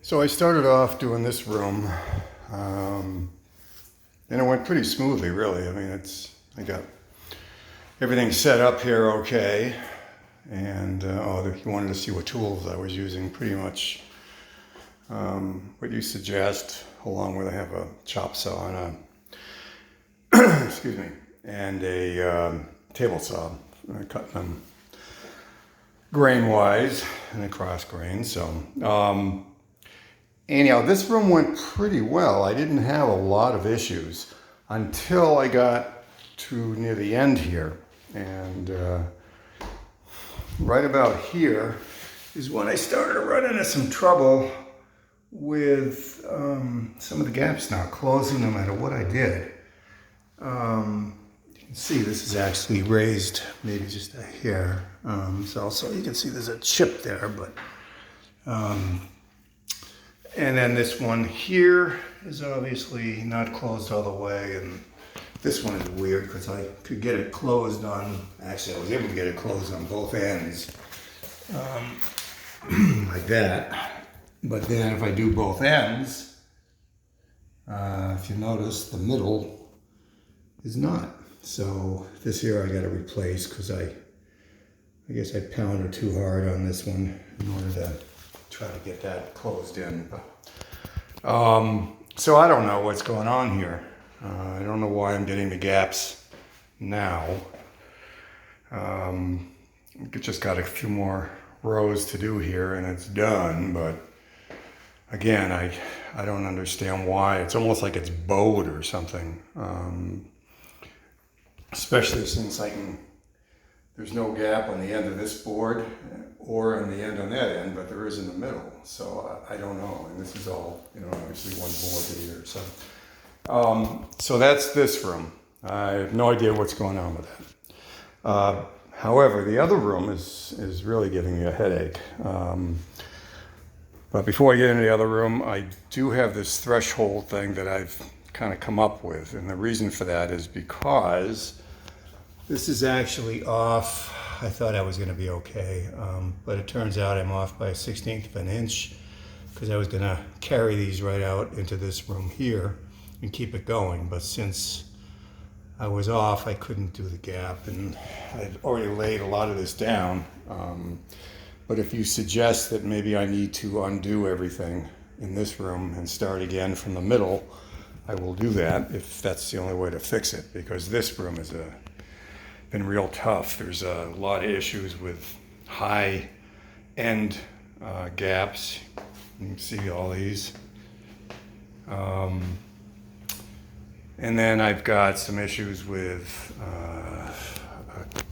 So I started off doing this room, and it went pretty smoothly, really. I mean, I got everything set up here okay, and if you wanted to see what tools I was using, pretty much what you suggest, along with I have a chop saw and excuse me, and a table saw. I cut them grain-wise and then cross grain. So anyhow, this room went pretty well. I didn't have a lot of issues until I got to near the end here. And right about here is when I started to run into some trouble with some of the gaps not closing no matter what I did. You can see this is actually raised maybe just a hair. So you can see there's a chip there, but and then this one here is obviously not closed all the way, and this one is weird because I could get it closed on, actually I was able to get it closed on both ends, like that. But then if I do both ends, if you notice, the middle is not. So this here I got to replace because I guess I pounded too hard on this one in order to try to get that closed in. So I don't know what's going on here. I don't know why I'm getting the gaps now. Just got a few more rows to do here and it's done, but again, I don't understand why. It's almost like it's bowed or something. Especially since there's no gap on the end of this board or on the end on that end, but there is in the middle. So I don't know. And this is all, obviously one board here. So that's this room. I have no idea what's going on with that. However, the other room is really giving me a headache. But before I get into the other room, I do have this threshold thing that I've kind of come up with. And the reason for that is because this is actually off. I thought I was going to be okay, but it turns out I'm off by 1/16 of an inch because I was going to carry these right out into this room here and keep it going. But since I was off, I couldn't do the gap, and I'd already laid a lot of this down. But if you suggest that maybe I need to undo everything in this room and start again from the middle, I will do that if that's the only way to fix it, because this room has been real tough. There's a lot of issues with high end gaps. You can see all these. And then I've got some issues with a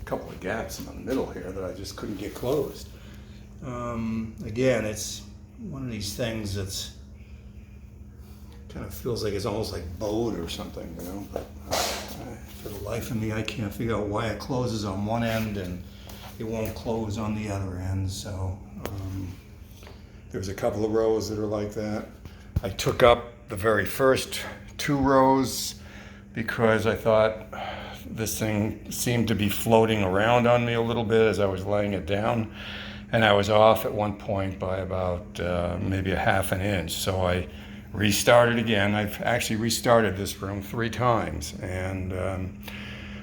couple of gaps in the middle here that I just couldn't get closed. Again, it's one of these things that's kind of feels like it's almost like bowed or something, but for the life of me, I can't figure out why it closes on one end and it won't close on the other end. So there's a couple of rows that are like that. I took up the very first 2 rows because I thought this thing seemed to be floating around on me a little bit as I was laying it down. And I was off at one point by about maybe a ½ an inch. So I restarted again. I've actually restarted this room 3 times. And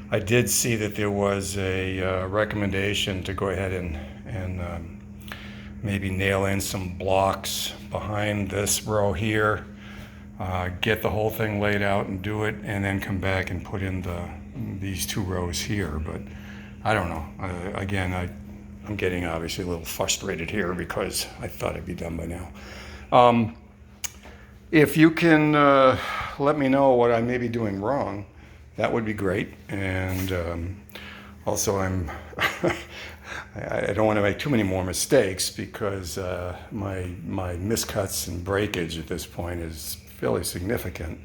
I did see that there was a recommendation to go ahead and maybe nail in some blocks behind this row here, get the whole thing laid out and do it, and then come back and put in these 2 rows here. But I don't know. I'm getting obviously a little frustrated here because I thought I'd be done by now. If you can let me know what I may be doing wrong, that would be great. And also I don't want to make too many more mistakes because my miscuts and breakage at this point is fairly significant.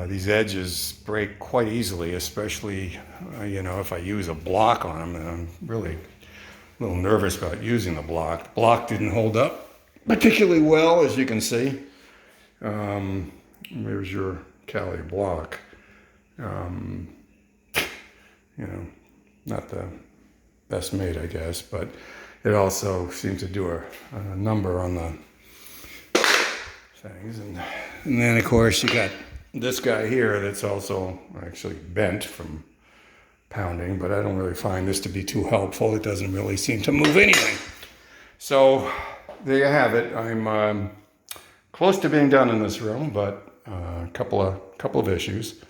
These edges break quite easily, especially if I use a block on them, and I'm really a little nervous about using the block. Block didn't hold up particularly well, as you can see. There's your cali block. Not the best made, I guess, but it also seems to do a number on things. And then, of course, you got this guy here that's also actually bent from pounding, but I don't really find this to be too helpful. It doesn't really seem to move anything. So there you have it. I'm close to being done in this room, but a couple of issues.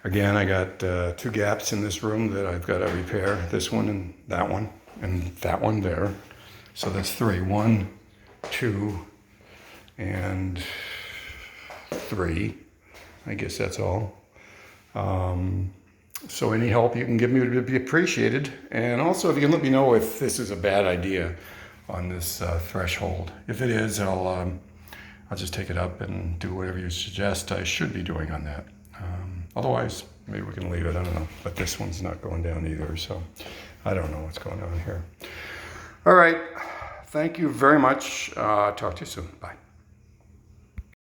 Again, I got 2 gaps in this room that I've got to repair. This one and that one there. So that's 3. 1, 2, and 3. I guess that's all. So any help you can give me would be appreciated. And also, if you can let me know if this is a bad idea on this threshold. If it is, I'll just take it up and do whatever you suggest I should be doing on that. Otherwise, maybe we can leave it. I don't know. But this one's not going down either, so I don't know what's going on here. All right. Thank you very much. Talk to you soon. Bye.